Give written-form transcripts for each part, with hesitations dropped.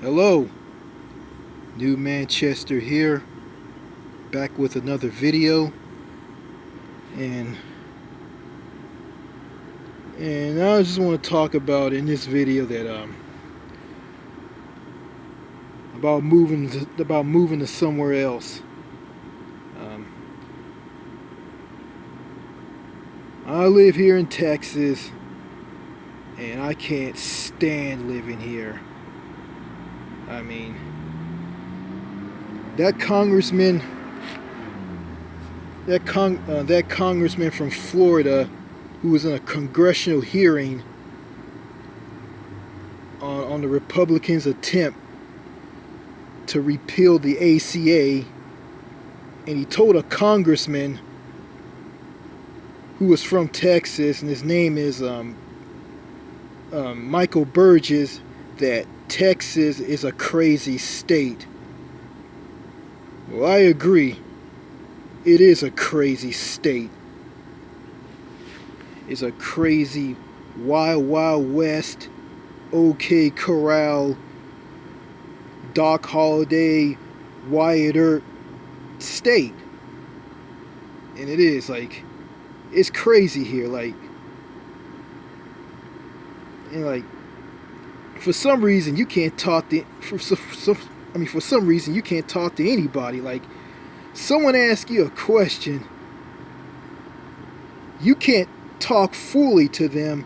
Hello, New Manchester here, back with another video, and I just want to talk about in this video that about moving to somewhere else. Um, I live here in Texas, and I can't stand living here. I mean, that congressman, that congressman from Florida, who was in a congressional hearing on the Republicans' attempt to repeal the ACA, and he told a congressman who was from Texas, and his name is Michael Burgess, that Texas is a crazy state. Well, I agree. It is a crazy state. It's a crazy Wild Wild West, OK Corral, Doc Holliday, Wyatt Earp state. And it is like, it's crazy here. For some reason you can't talk to for some reason you can't talk to anybody. Like, someone asks you a question, you can't talk fully to them,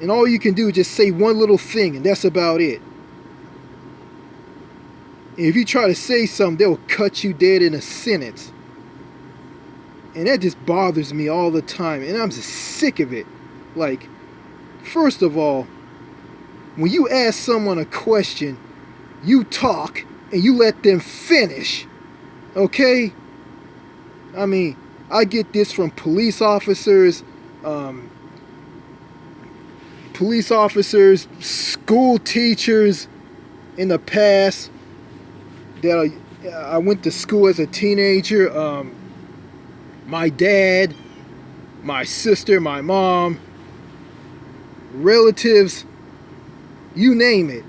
and all you can do is just say one little thing, and that's about it. And if you try to say something, they'll cut you dead in a sentence. And that just bothers me all the time, and I'm just sick of it. Like, first of all, when you ask someone a question, you talk and you let them finish. Okay? I mean, I get this from police officers, school teachers in the past that I went to school as a teenager. My dad, my sister, my mom, relatives, you name it.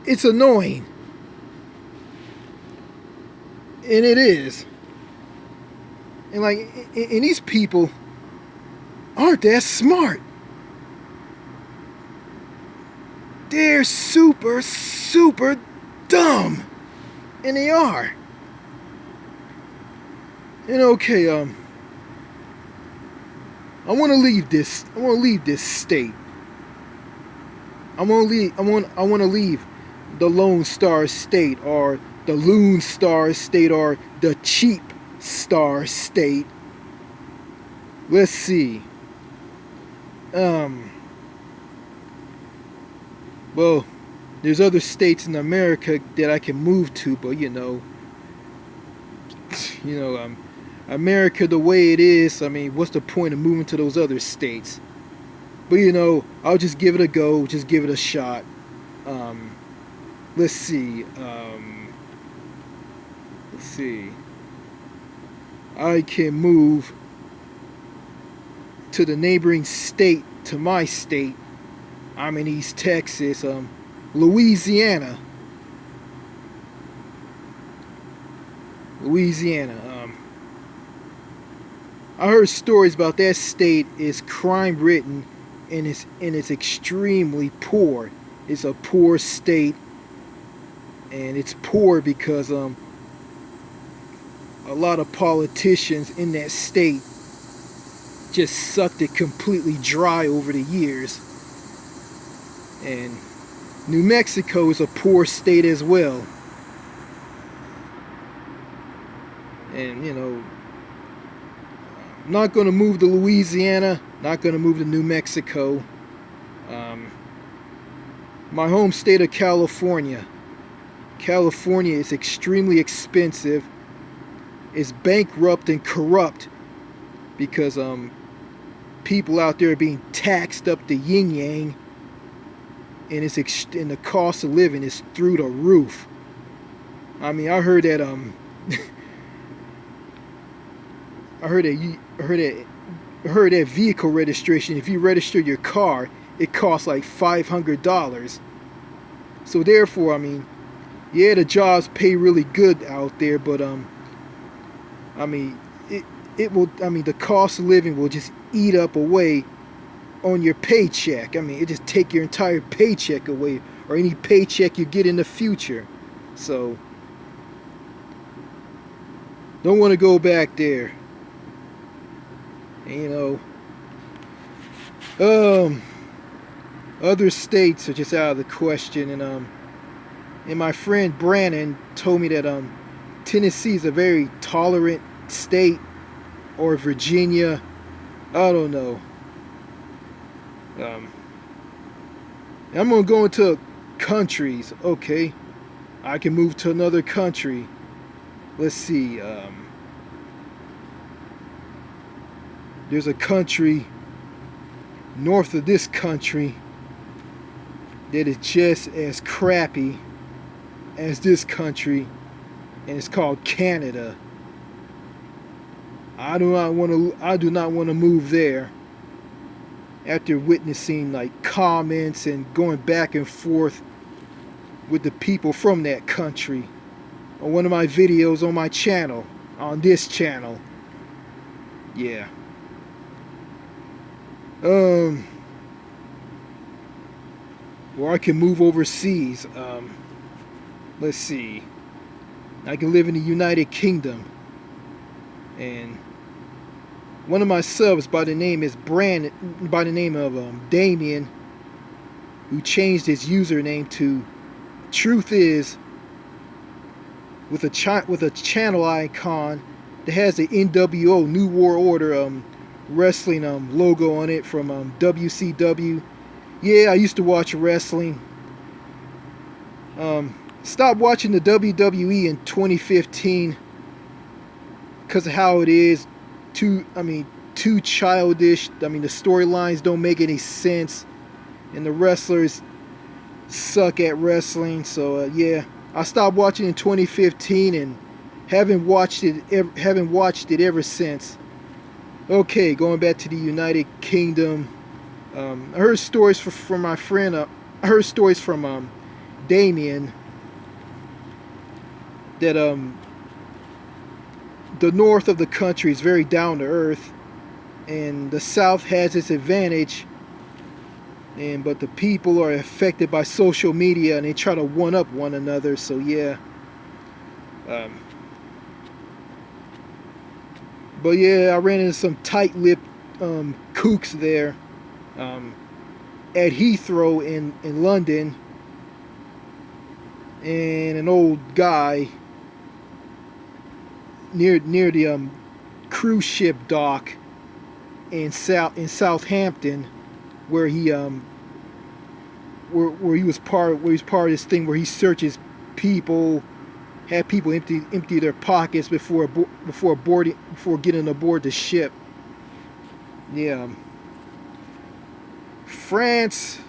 It's annoying. And it is. And and these people aren't that smart. They're super, super dumb. And they are. And okay, I want to leave this. I want to leave this state. I want to leave the Lone Star State, or the Loon Star State, or the Cheap Star State. Let's see. Well, there's other states in America that I can move to, but America the way it is, I mean, what's the point of moving to those other states? But I'll just give it a go, just give it a shot. Let's see. I can move to the neighboring state to my state. I'm in East Texas, Louisiana. I heard stories about that state is crime ridden, and it's extremely poor. It's a poor state, and it's poor because a lot of politicians in that state just sucked it completely dry over the years. And New Mexico is a poor state as well. And I'm not going to move to Louisiana, not going to move to New Mexico. My home state of California. California is extremely expensive. It's bankrupt and corrupt because people out there are being taxed up the yin yang, and and the cost of living is through the roof. I mean, I heard that I heard that vehicle registration, if you register your car, it costs like $500. So therefore, I mean, yeah, the jobs pay really good out there, but I mean, it will. I mean, the cost of living will just eat up away on your paycheck. I mean, it just take your entire paycheck away, or any paycheck you get in the future. So don't want to go back there. And, other states are just out of the question. And my friend Brandon told me that Tennessee is a very tolerant state, or Virginia. I don't know. I'm gonna go into countries. Okay, I can move to another country. Let's see. There's a country north of this country that is just as crappy as this country, and it's called Canada. I do not want to move there after witnessing like comments and going back and forth with the people from that country on one of my videos on my channel, on this channel. Yeah. Or I can move overseas. Let's see. I can live in the United Kingdom. And one of my subs by the name of Damien, who changed his username to Truth Is, with a channel icon that has the NWO New World Order wrestling logo on it from WCW. Yeah, I used to watch wrestling. Stopped watching the WWE in 2015 because of how it is. Too childish. I mean, the storylines don't make any sense, and the wrestlers suck at wrestling. So yeah, I stopped watching in 2015 and haven't watched it ever since. Okay, going back to the United Kingdom. I heard stories from my friend. I heard stories from Damien that the north of the country is very down to earth, and the south has its advantage. But the people are affected by social media, and they try to one up one another. So yeah. But yeah, I ran into some tight-lipped kooks there at Heathrow in London, and an old guy near the cruise ship dock in Southampton, where he where he was part of this thing where he searches people, had people empty their pockets before getting aboard the ship. Yeah. France,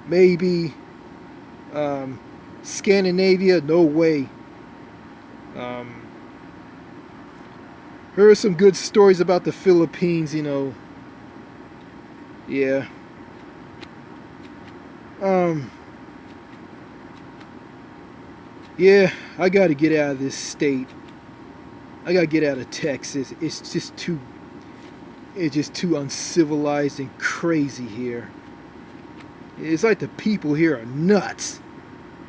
maybe. Scandinavia, no way. Heard some good stories about the Philippines, Yeah. Yeah, I gotta get out of this state. I gotta get out of Texas. It's just too uncivilized and crazy here. It's like the people here are nuts.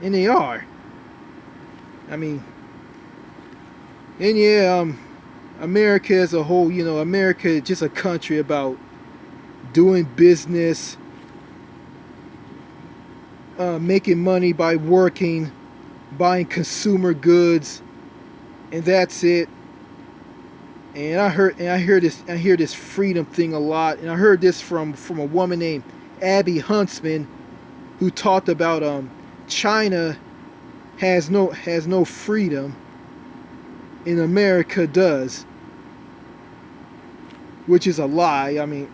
And they are. I mean, and yeah, America as a whole, America is just a country about doing business, making money by working, buying consumer goods, and that's it. And I hear this freedom thing a lot, and I heard this from a woman named Abby Huntsman, who talked about China has no freedom, and America does, which is a lie. I mean,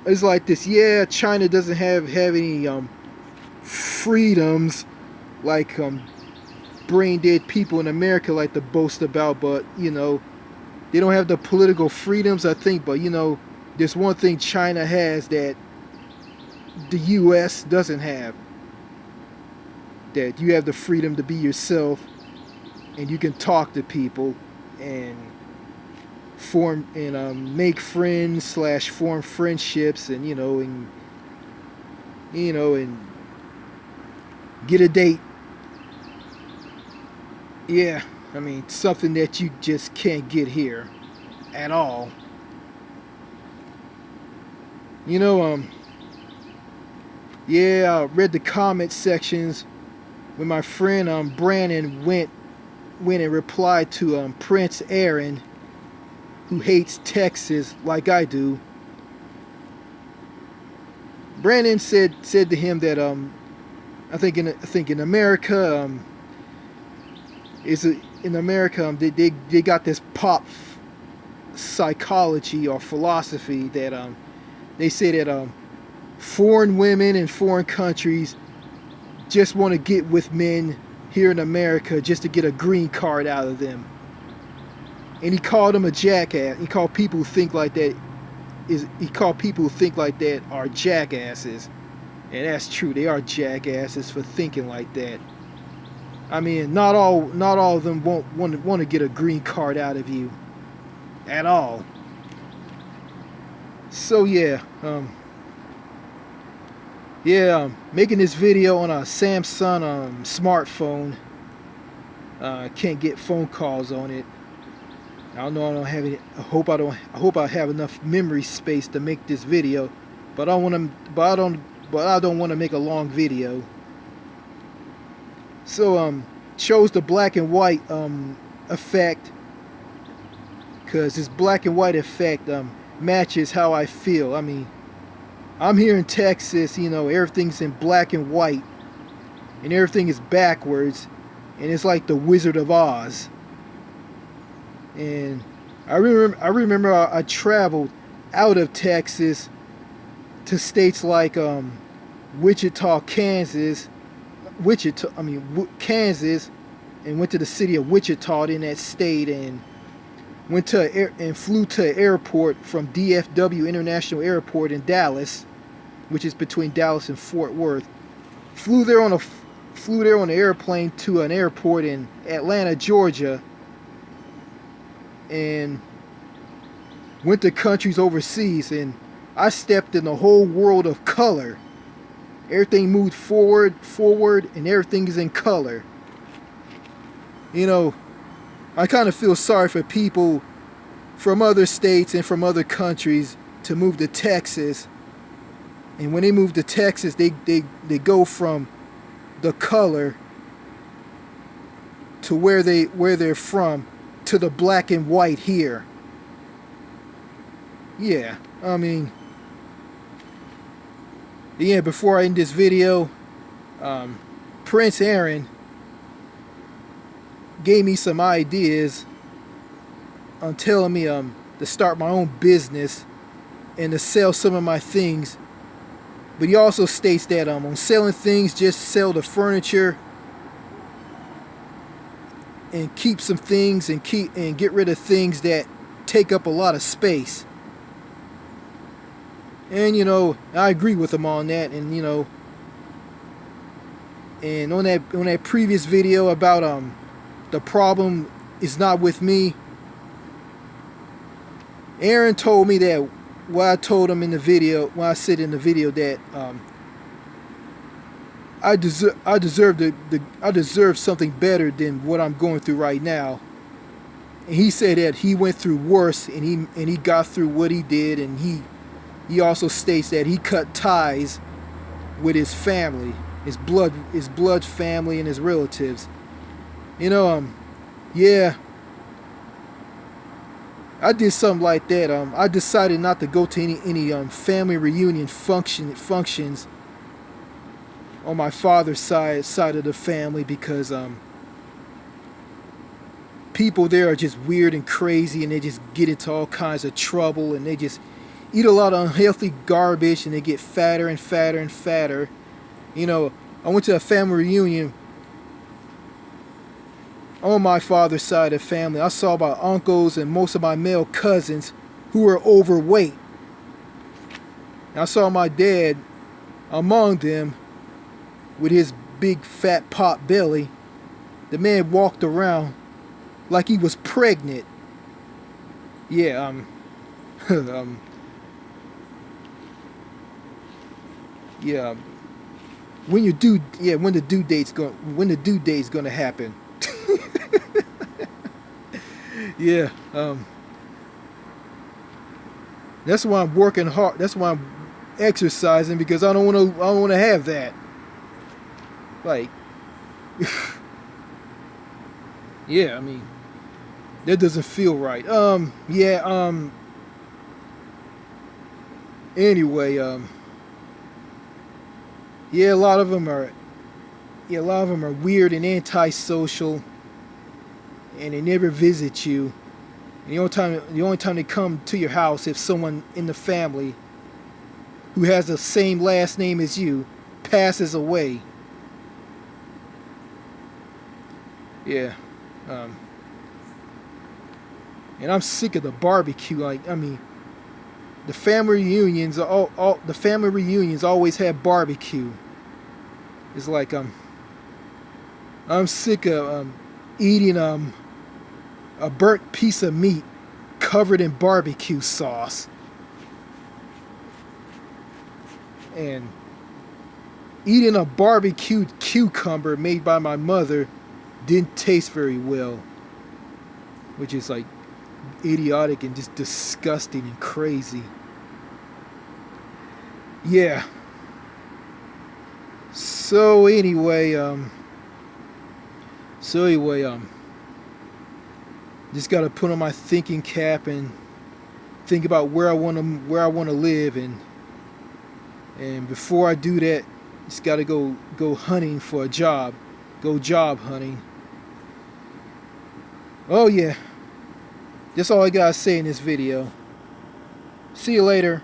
it's like this. Yeah, China doesn't have any freedoms like brain dead people in America like to boast about, but they don't have the political freedoms, I think. But there's one thing China has that the U.S. doesn't have. That you have the freedom to be yourself, and you can talk to people and form and make friends slash form friendships, and and get a date. Yeah, I mean, something that you just can't get here at all. You know, yeah, I read the comment sections when my friend Brandon went and replied to Prince Aaron, who hates Texas like I do. Brandon said to him that I think in America in America they got this pop psychology or philosophy that they say that foreign women in foreign countries just want to get with men here in America just to get a green card out of them. And he called him a jackass. He called people who think like that are jackasses. And that's true. They are jackasses for thinking like that. I mean, not all of them want to get a green card out of you at all. So yeah, making this video on a Samsung smartphone. Can't get phone calls on it. I don't know. I don't have any. I hope I have enough memory space to make this video, but I want to. But I don't want to make a long video. So chose the black and white effect, because this black and white effect matches how I feel. I mean, I'm here in Texas. Everything's in black and white, and everything is backwards, and it's like the Wizard of Oz. And I remember I traveled out of Texas to states like Wichita, Kansas, and went to the city of Wichita in that state, and flew to an airport from DFW International Airport in Dallas, which is between Dallas and Fort Worth. Flew there on an airplane to an airport in Atlanta, Georgia, and went to countries overseas, and I stepped in the whole world of color. Everything moved forward, and everything is in color. I kind of feel sorry for people from other states and from other countries to move to Texas. And when they move to Texas, they go from the color to where they're from to the black and white here. Yeah, I mean, yeah, before I end this video, Prince Aaron gave me some ideas on telling me to start my own business and to sell some of my things. But he also states that on selling things, just sell the furniture and keep some things and get rid of things that take up a lot of space. And I agree with him on that. And and on that previous video about the problem is not with me, Aaron told me that what I told him in the video, when I said in the video that I deserve something better than what I'm going through right now. And he said that he went through worse, and he got through what he did, and he also states that he cut ties with his family, his blood family, and his relatives. Yeah, I did something like that. I decided not to go to any family reunion functions on my father's side of the family, because people there are just weird and crazy, and they just get into all kinds of trouble, and they just eat a lot of unhealthy garbage, and they get fatter and fatter and fatter. I went to a family reunion on my father's side of the family. I saw my uncles and most of my male cousins who were overweight. I saw my dad Among them, with his big fat pot belly, the man walked around like he was pregnant. Yeah, yeah. When the due date's gonna happen. Yeah, that's why I'm working hard. That's why I'm exercising, because I don't want to have that. Like, yeah, I mean, that doesn't feel right. Yeah, anyway, yeah, a lot of them are weird and antisocial, and they never visit you. And the only time they come to your house, if someone in the family who has the same last name as you passes away. Yeah, and I'm sick of the barbecue. Like, I mean, the family reunions always have barbecue. It's like I'm sick of eating a burnt piece of meat covered in barbecue sauce, and eating a barbecued cucumber made by my mother didn't taste very well, which is like idiotic and just disgusting and crazy. Yeah. So anyway, just gotta put on my thinking cap and think about where I want to live, and before I do that, just gotta go hunting for a job, go job hunting. Oh yeah, that's all I gotta say in this video. See you later.